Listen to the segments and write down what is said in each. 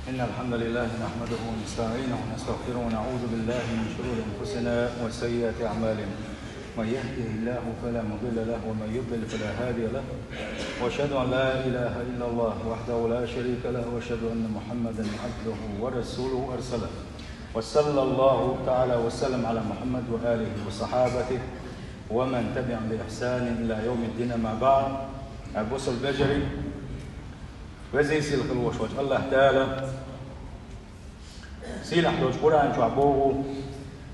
إن الحمد لله نحمده ونستعينه ونستغفره ونعوذ بالله من شرور أنفسنا وسيئات أعمالنا. من يهده الله فلا مضل له ومن يضلل فلا هادي له، وأشهد أن لا إله إلا الله وحده لا شريك له، وأشهد أن محمدا عبده ورسوله أرسله. وصلى الله تعالى وسلم على محمد وآله وصحابته ومن تبعهم بإحسان إلى يوم الدين. ما بعد، أبوس البجري وزي سيلك الوشوش الله تعالى سيل أحلوش قرآن شعبوه: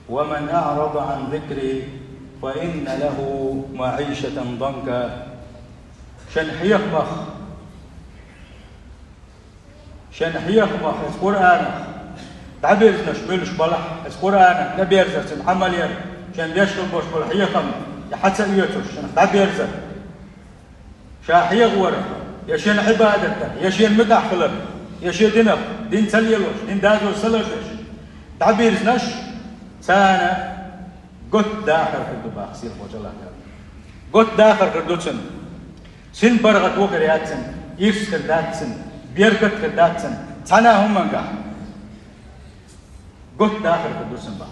ومن أعرض عن ذكري فإن له معيشة ضنكا. شنحيق بخ القرآن تعبير نشبلش بلح القرآن نبير زت محمل ير شن بيشكل بوش بالحيقم حتى يتوش شن تعبير زت شاحيق ورا يشين عبادته يشين مدحخلك يشين دين تليلوش دين دازو سلوش تعبير نش سانا قد داخل في الدباغ سير خوش الله تعالى قد داخل في الدوتسن سن برغت وكرياتسن يفس كرداتسن بيرغت كرداتسن تانا هم منقع قد داخل في الدوتسن بقى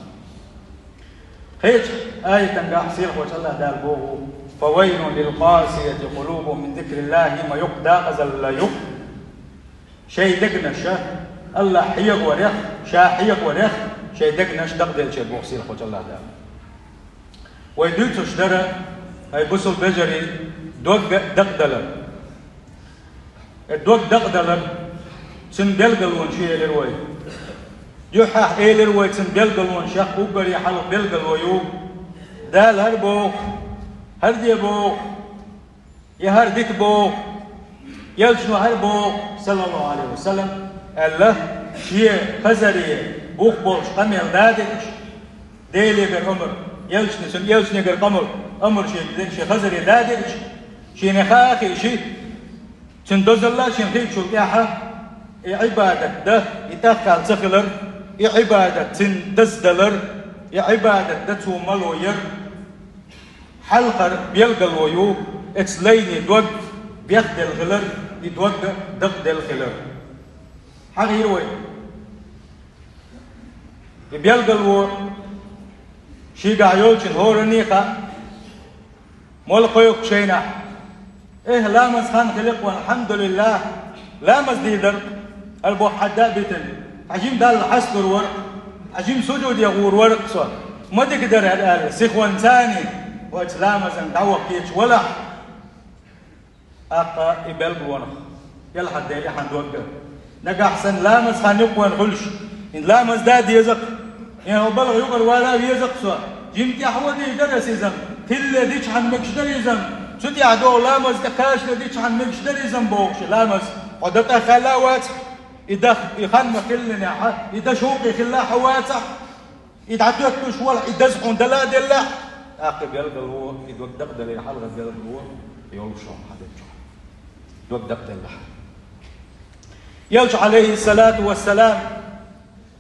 خيش آية تنقع سير خوش الله دال بوه: فويل للقاسية قلوبهم من ذكر الله ما يقدا غزل لا يق شيء دقنش الله حيق وريخ شا حيق وريخ شيء دقنش دقدل شيء بوصير خوش الله دال ويدوتش درا هاي بوصل بجري دوق دقدلر الدوق دقدلر سنبلغلون شيء للوي يحاح ايه للوي سنبلغلون شاق وقري حلق بلغلويو دال هربو هردي بو يهردك بو يلشنو هربو صلى الله عليه وسلم الله شيء خزري بوخ بوش قميل دادش ديلي بالعمر يلشنو قر قمر أمر شيء خزري دادش شيء نخاخي شيء تندوز الله شيء خيب شو ياحا عبادة ده يتاخل سخلر عبادة تندزدلر عبادة ده توملو ير حلقر بيلقى الويو اتسلين يدوق بيخد الغلر يدوق دقد الخلر حاجة يروي بيلقى الويو شيقا يولشن هورنيخا مولقويوك شينا إيه لامز خان خلق والحمد لله لامز ديدر البو حدا بيتن عجيم دال الحسكر ورق عجيم سجود يغور ورق صار ما تقدر هالآلة سيخوان ثاني وإسلامزن دعوة كيش ولا أقا إبل بوانخ يلا حد يلي حندوقع نقا أحسن لامز خان يقوان خلش إن لامز داد يزق يعني هو بلغ يقر ولا يزق سوا جيمتي أحوالي درس يزم تل ديش حن مكشدر يزم سوتي عدو لامز دكاش ديش حن مكشدر يزم بوخش لامز عدتا خلاوات إذا يخان مخلنا إذا شوقي خلا حواتح إذا عدوك مش ولا إذا زحون دلا دلا أقب يلقى الهو يدوك دقدل يحلغ يلقى الهو يولشون حدث دوك دقدل لحد يلش عليه الصلاة والسلام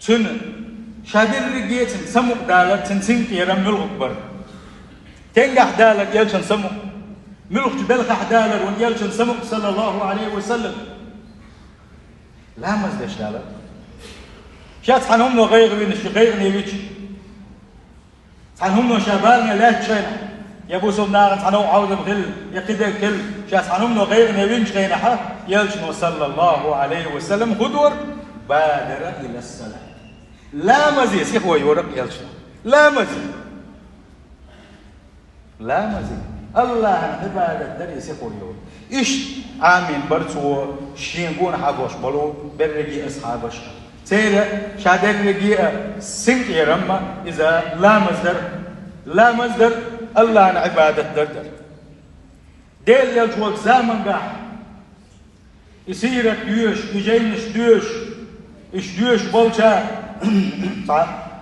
تن شادر رجيتن سمق دالك تنسين كيرم ملغ أكبر تنجح دالك يلشن سمق ملغ تبلغ دالك ويلشن سمق صلى الله عليه وسلم لا مزدش دالك شات حنهم وغير وينش غير نيويتش عنهم شبالنا لا تشينا يبو سبناغن عنو عود بغل يقيد كل شاس عنهم غير نوينش غينا حا يلشن صلى الله عليه وسلم غدور بادر إلى السلام لا مزي سيخوة يورق يلشن لا مزي الله عبادة دري سيخوة يورق إيش آمين برسو شينبون حقوش بلو برقي أصحابش سيرة شادر رجيئة سنك يرمى إذا لا مصدر الله عن عبادة دردر ديل يلجوك زامن قاح يسيرك ديوش يجينش ديوش إش ديوش بولشا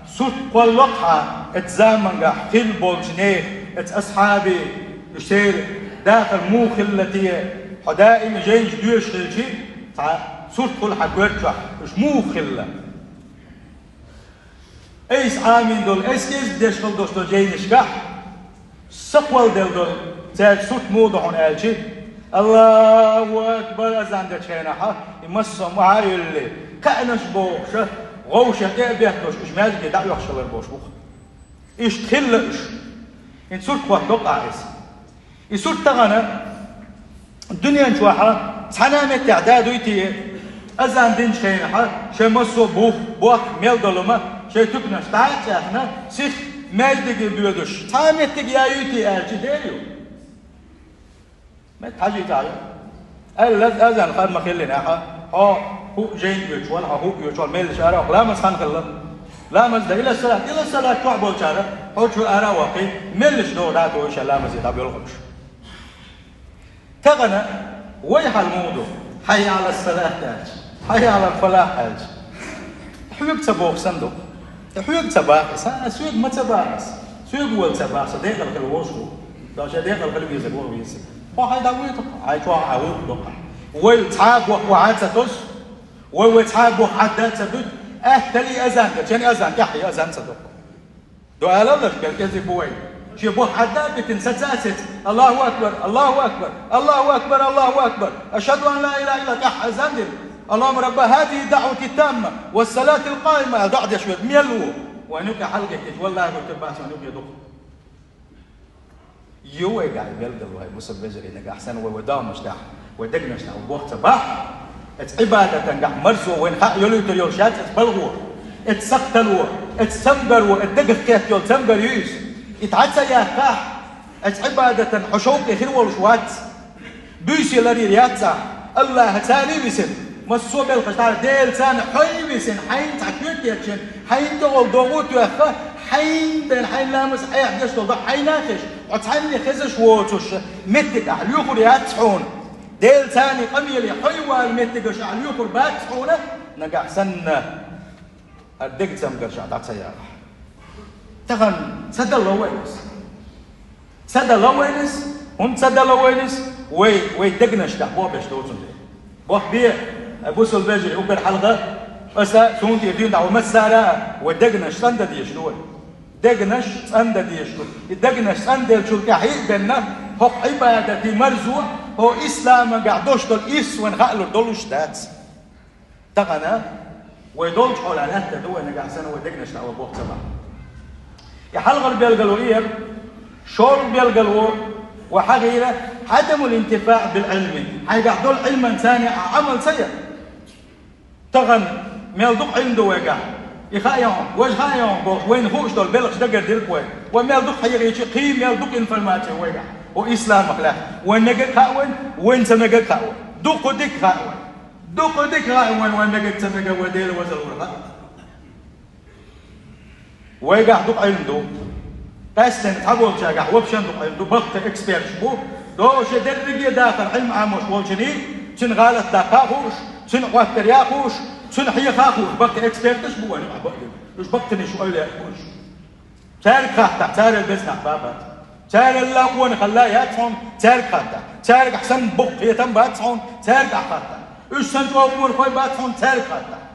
سوت قول وقحة اتزامن قاح خل بولشنيه ات أصحابي يشير داخل مو خلتي حدائم يجينش ديوش خلشي سوت كل حقوقها مش مو خلة ايس عامين دول ايس ديش خل دوش دول جاينش كح سقوال دول تاج سوت موضوعون الشي الله أكبر أزان دشينا ها يمسهم وعايل كأنش بوش غوشة بيحتوش إيش مالك دعوة يخشلر بوش بوخ إيش تخلش إن صرت واحد وقع إيش صرت تغنى الدنيا نشوحها تحنا متعداد ويتي أزان دين شينها شيء مصو بوخ ميل دلما شيء تكنش تعال إحنا سيخ مالك بيودش تعال يا يوتي أرجديريو ما تحاجي تعال أزان خد مخلينا هو جين يجوال هو يجوال ميل شارع لا مسخن خلا لا مز ده إلى الصلاة تعبوا شارع هو شو أرا واقي ميلش دو راتو إيش لا مزيد أبي الخمش تغنى ويح الموضوع حي على الصلاة تاج حي على الفلاح تاج حيوك تبوخ صندوق حيوك تباخس سويق ما تباخس سويق ول تباخس دقيقة الوشو ده شيء دقيقة الويزة هو ويزة هو هاي داويته هاي شو عاود دقة ويتعب وعاد ستوس ويتعب وحدات ستوس تلي أذان كأني أذان كحي أذان صدق دو على الله كالكذب بوي شيء بو حدات بتنسجات الله أكبر الله أكبر الله أكبر الله أكبر أشهد أن لا إله إلا كح أذان اللهم رب هذه الدعوة التامة والصلاة القائمة ضعد شوي ميلو وأنك حلقة والله قلت باس وأنك يدق يوي قاعد يلقى الله مسب بجري إنك أحسن وداوم مشتاح ودقنا شنا وبوقت صباح عبادة قاع مرسو وين حق يلو تريو شات تبلغوا تسقتلوا تسمبروا الدقف كيف يل تسمبر يوس يتعدى يا كاح عبادة حشوق خير والشوات بيسي لري رياتسا الله تاني بيسن مسو بالخشار ديل سان حي بيسن حين تعكيت يكشن حين تقول ضغوط يخا حين بين حين لامس حي حدش توضح حين ناخش وتحني خزش ووتش متك أحليوكو رياتسحون ديل ثاني قميلي حيوة المتقش عليوكر بات حولة نقع سنة الدق تمقر شعطات سيارة تغن سد الله وينس سد الله وينس هم سد الله وينس ويدقنش تحبوه بيشتوتن لي بوح بيه أبوسو الباجري أوبر حلقة أسا سونتي يدين دعو مسارة ودقنش سند ديشتوه دقنش سند ديشتوه الدقنش سند شو كحيق بيننا هو عبادة مرزوع هو إسلام قاعدوش دول إس ونخلو دولوش داتس تغنى ويدولش حول على هذا دو إنك أحسن ودقنش نعوى بوقت سبع يحلغ بيلقلو إير شور بيلقلو وحغيرة عدم الانتفاع بالعلم هاي قاعدول علما ثاني عمل سيء تغن ميلدوق عنده وقع يخايون وجهايون بوخ وين هوش دول بلغش دقر ديرك وين وميلدوق حيغيشي قيم ميلدوق انفرماتي وقع وإسلام أخلاق ونجد خاون وين سمجد خاون دوق ديك خاون دوق ديك خاون وين نجد سمجد وديل وزل ورقة ويجح دوق عنده تستن تحول شجع وبشن دوق عنده بقت إكسبيرت شبو دوش درجة داخل علم عامش والجني شن غالط دقاقوش شن وقتر ياقوش شن حي خاقوش بقت إكسبيرت شبو أنا بقت مش بقت نشوف أولي أقوش تارك خاطع تارك البزنس بابات تارك اللقون خلاه ياتهم تارك خاطع تارك أحسن بق يتم باتهم تارك خاطع إيش سنتوا أمور خوي باتهم تارك خاطع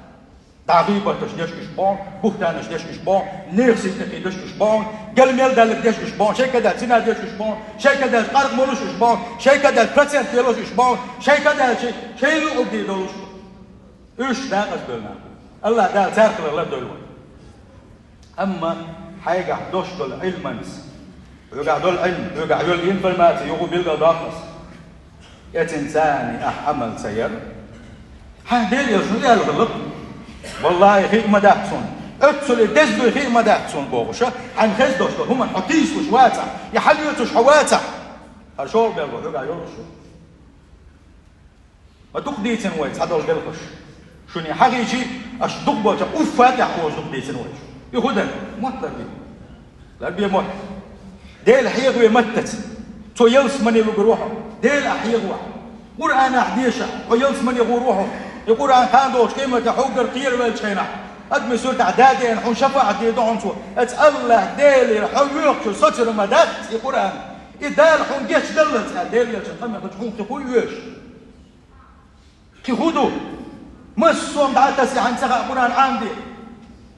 تعقيبة تشدش إشبان بوختان تشدش إشبان نفسي تقيدش إشبان قلم يلدل تدش إشبان شيء كذا سنة تدش إشبان شيء كذا قرق مولوش إشبان شيء كذا برسنت يلوش إشبان شيء كذا شيء لو أبدي دولوش إيش ده قصدنا الله ده تارك الله دولوا أما حاجة دوش دول علمانس يقع دول علم يقع دول إنفرماتي يقول بيلقى داخلص يتنساني عمل سير هذا يشنو يالغلط والله خير ما داحسون اتصل تزدو خير ما داحسون بوغشة عن خز دوش دول هم حطيس وش واتع يحليوتش حواتع هالشور بيلغو يقع يورشو ما تقديتن ويت هذا البلغش شوني حقيقي اش دقبوتا وفاتح خوش دقديتن ويت يهودن مطلق لا بيه موت ديل حيغ ويمتت تو يلس من يلقروحه ديل أحيغوا قرآن أحديشة ويلس من يغروحه يقول عن خاندوش كيما تحوقر قير والشينا أدمي سورة عدادين حون شفاعة يدعون سوا الله ديل حويق سطر مدات يقول عن إدال حون جيش دلت ديل يلشن قمي تحون تقول يوش كي خودو مصوم دعاتسي عن سخاء قرآن عامدي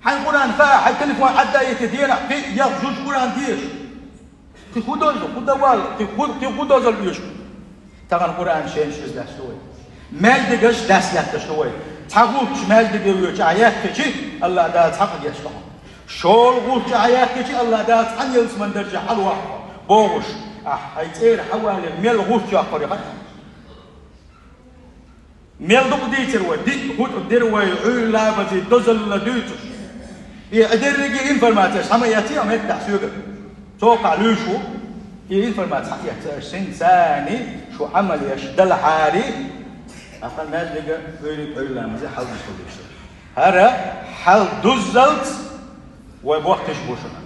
حين قرآن فاع حين تلفون حدا يتدينا في يخجوج قرآن ديش كي خودوزو خودوال كي خودوزو البيش تغن قرآن شين شوز داشتوي مال دقش داس لك تشتوي تحقوش ماجد بيوش عياك كشي الله دا تحقق يشتغل شول غوش عياك كشي الله دا تحن يلس من درجة حلوة بوش هيتير حوالي ميل غوش يقري ميل دوك ديتر ودي هوت الدير ويعولا بزي دوزل دوتش يقدر يجي انفورماتيش هم ياتي هم يتحسوق توقع لوشو هي انفورماتيش يتحسن ثاني شو عمل يشدل حاري أقل ما تلقى عولا مزي حل دوزل هذا حل دوزلت وبوقتش بوشنا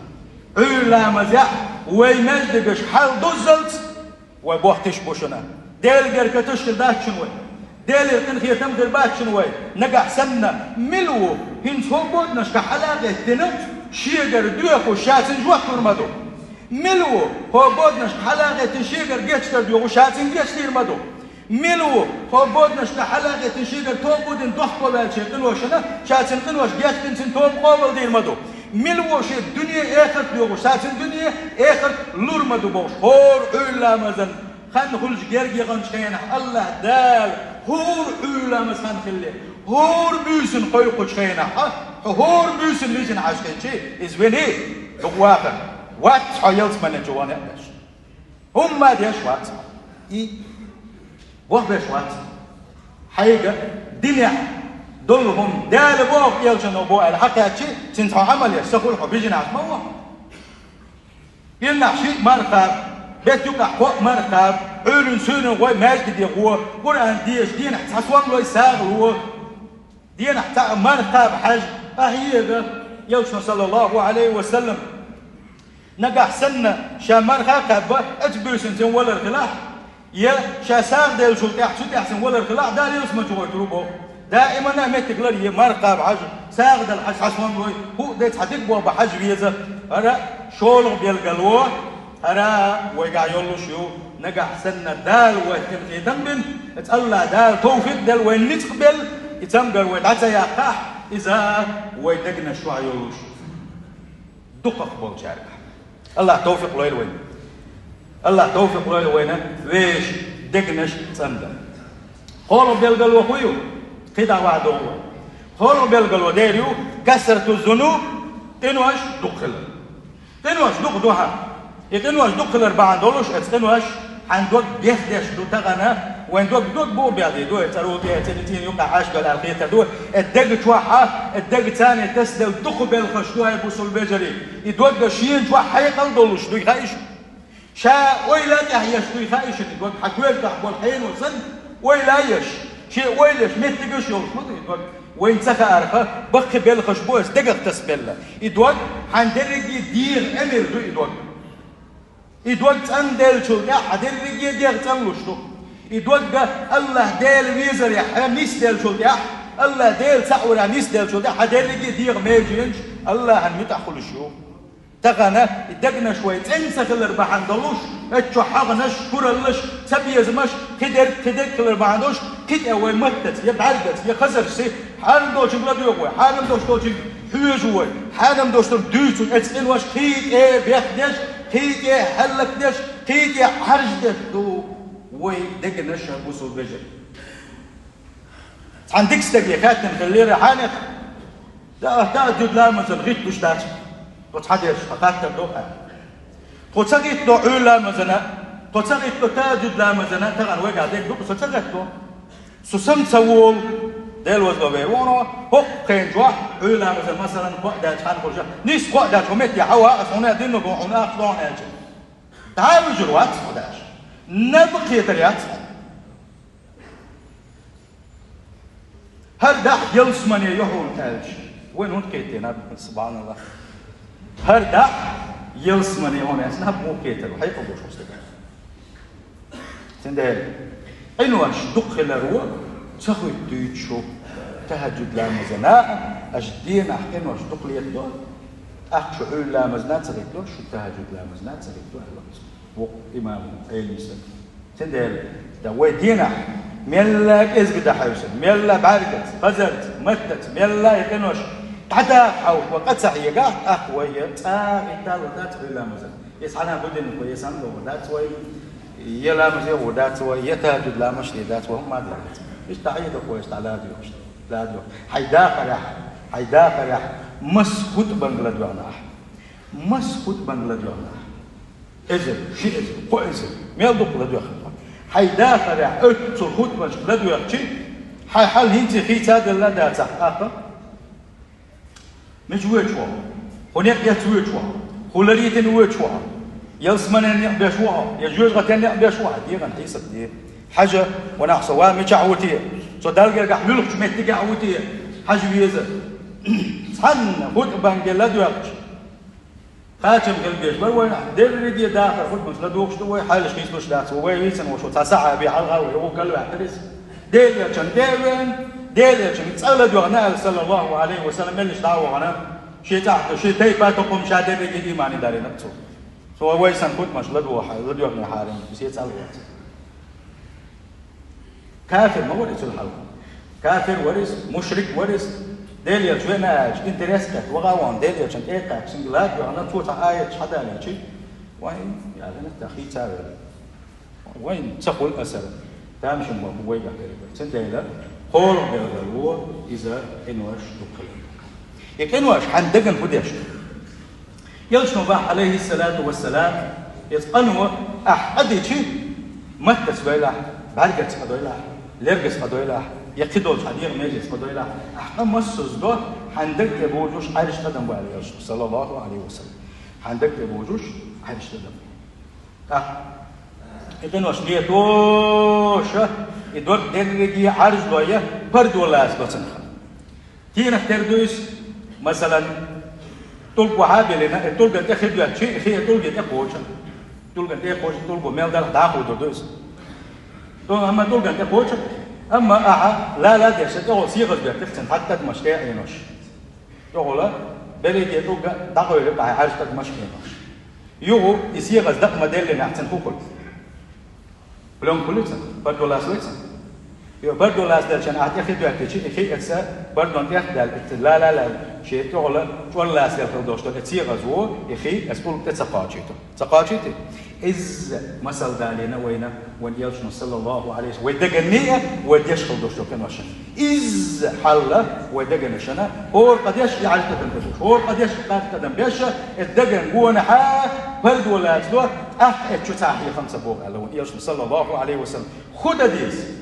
عولا مزي ويمزدقش حل دوزلت وبوقتش بوشنا ديل قركتش داك شنوي ديل يرتنخي تمغر باك شنوي نقع سنة ملو هنس هو بودنش كحلاقة تنت شيقر دوخو شاتن جوخ ترمدو ملو هو بودنش كحلاقة شيقر جيتشتر دوخو شاتن جيتشتر مدو ملو هو بودنش كحلاقة شيقر توبودن دوخو بالشي قنوشنا شاتن قنوش جيتشتن سنتوم قوبل دير مدو ملو شي الدنيا اخر دوخو شاتن الدنيا اخر لور مدو بوش هور علا مزن خان خلج جرجي غنشينا الله دال هور علا مزن خلي هور بيسن قيقو شينا هور بيسن ليجن عاشكين شي ازويني بقواقع وات حيلت من جوان اقدش هم ما ديش وات اي بوح بيش وات حقيقة دنيا دولهم دال بوح يلجنو بوح الحقيقة شي تنتهو عمل يستخول حبيجن عاش موح يلنا شي مرقب بيت يقع فوق مرقب عيرن سنن غوي ماجد يغوه قرآن ديش دين حسوان لو يساغلوه دين حتى مرقب حج أهيغ يلشن صلى الله عليه وسلم نقع سنة شا مرقب اتبير سنتين ولا الخلاح يا شا ساغ ديل شلطي أحسن ولا الخلاح دار يسمى جوي تروبو دائما نعمتك لري مرقب حج ساغ ديل حج حسوان لوي هو ديت حديك بوا بحج بيزا أرى شولغ بيلقلوه أرى ويقع يولو شيو نقع سنة دال ويتمخي تنبن اتقلع دال توفيق دال وين نتقبل يتمقر ويتعطى يقاح إذا ويدقنا شوع يولو شيو دقق بول شارك الله توفيق لويل وين الله توفيق لويل وين ويش دقنش تنبن خولو بيلقلو خويو قيدا وعدو خولو بيلقلو ديريو كسرة الذنوب تنوش دقل تنوش دق دوها يتنوش دق الأربعة دولش اتنوش عندك بيخدش دو تغنى وين دوك بو بيعدي دو يترو بيها تنتين يوقع عاشق الألقية دو الدق توحى الدق ثاني تسدل دق بالخش دو هيبوسو البجري يدوق شين توحى يقل دولش دو يخايش شا ويلا يحيش دو يخايش يدوق حكويل تحبو الحين وصن ويلا يش شيء ويلش متقش يولش يدوق وين سخى أرخى بخ بالخش بوس دقق تسبله يدوق حندرقي دير أمر دو يدوق يدوق تندل شو يا حدير رجي دير تنلشتو يدوق الله ديل ويزر يا حميس ديل شو يا الله ديل سعور حميس ديل شو يا حدير رجي دير ميجينش الله هنمتأخل شو تغنى يدقنا شوي تنسخ الأربعة دلوش اتشو حغنش كرلش تبيزمش كدر الأربعة دوش كد أوي متت يبعدت يخسر سي حالم دوش بلاد يوغوي حالم دوش حيوزوي حالم دوش دوتو اتسئلوش كيد ايه بيخدش كيد ايه حلقدش كيد ايه حرجدش دو وي دقنش بوسو بجر عندك استقيقات نخلي حانق دا جد لا مثل غيت دوش داش تحدث فقط دوقة تسقط دو علا مزنا تسقط دو تاجد لا مزنا تغن وقع ديك دوق تسقط دو سسم تسول ديل وزبه وانا هو كين جوا علا مزنا مثلا قعدة كان خرجة نيس قعدة كميت يا حوا أصلا دينه بوحنا أخذون أجل تعالوا جروات وداش نبقي دريات هل ده يلسمني يحول تاج وين هون كيتنا سبحان الله هردا يلسمني هون اسنا مو كيتر حي قبوش مستقبل تندهل انواش دخل الروا تخوي تيتشو تهجد لا مزناء اجدين احكي واش دخل يدو اخشو لا مزناء تريدو شو تهجد لا مزناء تريدو الوقت وق امام ايليس تندهل دا ويدينا ميلاك ازقد حيوسن ميلا بعرقت غزرت متت ميلا يكنوش حتى حاول وقد سحيقات أخوية تاغتال ودات ولا مزل يسعنا بدن ويسعنا ودات وي يلا مزل ودات وي يتهجد لا مشتي ذات وهم ما درت إيش تعيدك وإيش تعلادي وإيش لا دو حيداخل مسخوت بنغلاديش مسخوت بنغلاديش إزل شيء إزل قو إزل ميل دوق لديش حيداخل أتصل بنغلاديش حال هنتي خيتاد لا داتا أقا مجوي شو هناك يتوي شو خلريت نوي شو يلسمن نقبل شو يجوز غتن نقبل شو دي غنحيس دي حاجة ونحصوا متعوتي صدق قحلول خشمت تقعوتي حاجة بيزة صحن خد بنغلاديش خاتم قلبيش بروي دير ردي داخل خد مش لدوقش دوي حالش خيسلوش داخل ويسن وشو تسعة بيحلها ويقول قلبه احترس ديل يا كان ديل يا كان تسأل دوغنا صلى الله عليه وسلم ملش دعوة أنا شيء تحت شيء تيبا تقوم شادر يجي إيماني داري نفسه سو ويسن خد مش لدوغنا حارم بس يتسأل كافر ما ورث الحلقة كافر ورث مشرك ورث ديل يا شو ناج انترستك وغاوان ديل يا كان إيقاك سنجلات وأنا توت آية حدا ليشي وين يعني نتأخي تابع وين تقول أسر تامش مبوي قريبا سنديلا قول بالغلو إذا إنواش دخل يكنواش حندقن هديش يلش نباح عليه الصلاة والسلام يسألوا أحد شيء ما تسويله برجت قدويله لرجس قدويله يقدول حدير مجلس قدويله أحكام مسوس دوت حندق بوجوش عارش قدم وعليه صلى الله عليه وسلم حندق بوجوش عارش قدم يكنواش ليتوش يدور درجي عارش دوية برد ولا أسبتنا تينا تردوس مثلا تلقوا حابلنا تلقى تأخذ شيء خير تلقى تأخذ تلقى ميل ده داخل دردوس أما تلقى تأخذ أما لا ده شيء تقول سيغز بيرتفع حتى تمشي عينوش تقول بلدي تلقى داخل يبقى عارش تمشي عينوش يو يسيغز ده مدل نحسن فوقل بلون كلتنا برضو لا سويتنا برضو لا سدل شان أعتقد بيرتفع شيء خير أكثر برضو نتأخذ لا شيء تقول شو لا سير خلدوش تقول تسيغز هو يخي أسبول تسقاطيته إز مثل دالينا وينا ونيالشنا صلى الله عليه وسلم ودقنية وديش خلدوش تقول وشان إز حلا ودقنشنا هو قديش يعرف قدم بدوش هو قديش قدم بيش الدقن جوانا حا برد ولا تلو شو تاحي 5 بوق على ونيالشنا صلى الله عليه وسلم خد ديز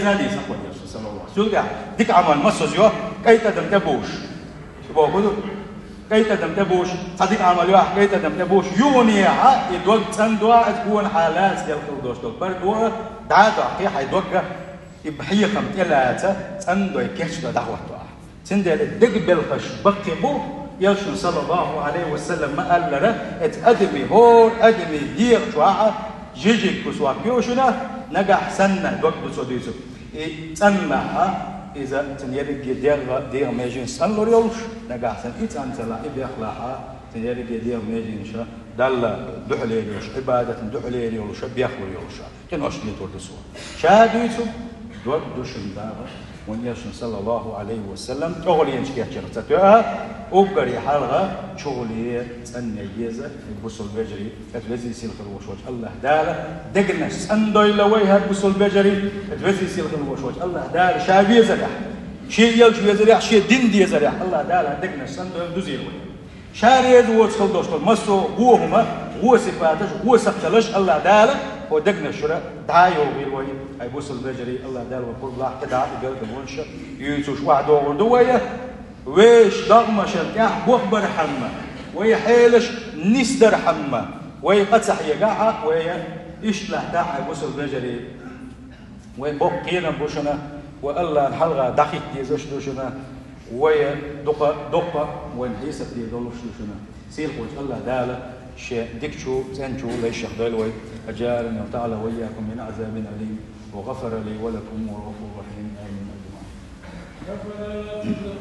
هذه صحوة يالشنا صلى الله عليه وسلم ديك عمل مسوز كي تدم تبوش شباب بدو كي تدم تبوش صديق عمل واحد كي تدم تبوش يونيها يدوق تندوا تكون حالات ديال خلدوش دول بردوا دعاتوا حقي حيدوق يبحي خمتيلاته تندوا يكيش دعوة تندل الدق بالخش بقبو يالشنا صلى الله عليه وسلم ما قال له اتقدمي هور ادمي دير شواعه جيجيك بسوا بيوشنا نجح سنة دوق بسوديزو تنمها إذا تنيرك دير ميجين سن لوريولش نجح سن إتانتلا إبيخلاها تنيرك دير ميجين شا دل دحليليوش عبادة دحليليوش بيخليوش كنوش نيتور دسوا شاديتو دوق دوشن داغ ونياشن صلى الله عليه وسلم أغلين شكيت شرطتها أقري حالها شغلي تنيجيزة بوسل بجري أتوزي سيلك الوشوش الله داله دقنا سندوي لويها بوسل بجري أتوزي سيلك الوشوش الله داله شابي زرع شيء يلش بيزرع شيء دين دي زرع الله داله دقنا سندوي دوزي لوي شاريز وصل دوشتل مسو هو هما هو صفاتش هو سقتلش الله داله هو دقنا الشرع دايو بيلوي أي بوسل بجري الله داله وقول الله كدا يقول كمونش يوسوش واحد وردوية ويش ضغمة شركاح بخبر حمى ويحيلش نسدر حمى ويقصح يقعها ويشلح تاع بوسل بجري ويبقينا بوشنا والله الحلقة دقيق ديزوش دوشنا ويدقة ونحيسة ديزوش دوشنا سيل قوش الله داله شيء ديكشو زنشو ليش يخدلوي أجارنا وتعالى وياكم من عذاب أليم وغفر لي ولكم والغفور الرحيم آمين أجمعين.